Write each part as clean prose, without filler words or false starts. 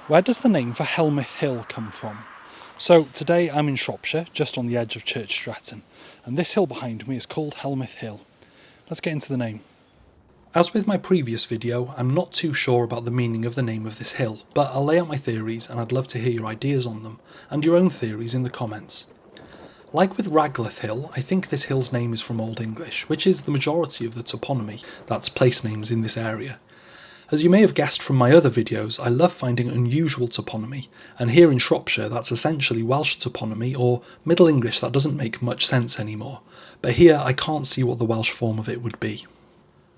Where does the name for Helmeth Hill come from? So today I'm in Shropshire, just on the edge of Church Stretton, and this hill behind me is called Helmeth Hill. Let's get into the name. As with my previous video, I'm not too sure about the meaning of the name of this hill, but I'll lay out my theories and I'd love to hear your ideas on them, and your own theories in the comments. Like with Helmeth Hill, I think this hill's name is from Old English, which is the majority of the toponymy, that's place names in this area. As you may have guessed from my other videos, I love finding unusual toponymy, and here in Shropshire that's essentially Welsh toponymy or Middle English that doesn't make much sense anymore, but here I can't see what the Welsh form of it would be.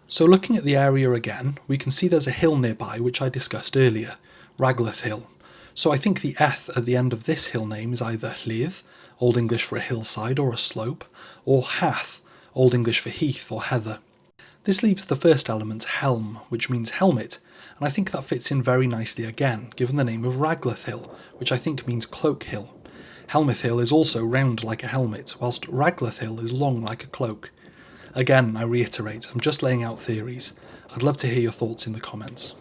So looking at the area again, we can see there's a hill nearby which I discussed earlier, Helmeth Hill. So I think the eth at the end of this hill name is either Llŷdd, Old English for a hillside or a slope, or Hath, Old English for heath or heather. This leaves the first element, helm, which means helmet, and I think that fits in very nicely again, given the name of Helmeth Hill, which I think means cloak hill. Helmeth Hill is also round like a helmet, whilst Helmeth Hill is long like a cloak. Again, I reiterate, I'm just laying out theories. I'd love to hear your thoughts in the comments.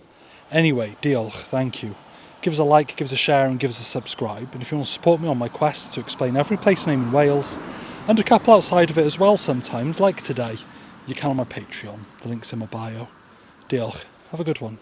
Anyway, diolch, thank you. Give us a like, give us a share and give us a subscribe, and if you want to support me on my quest to explain every place name in Wales, and a couple outside of it as well sometimes, like today, you can on my Patreon. The link's in my bio. Diolch. Have a good one.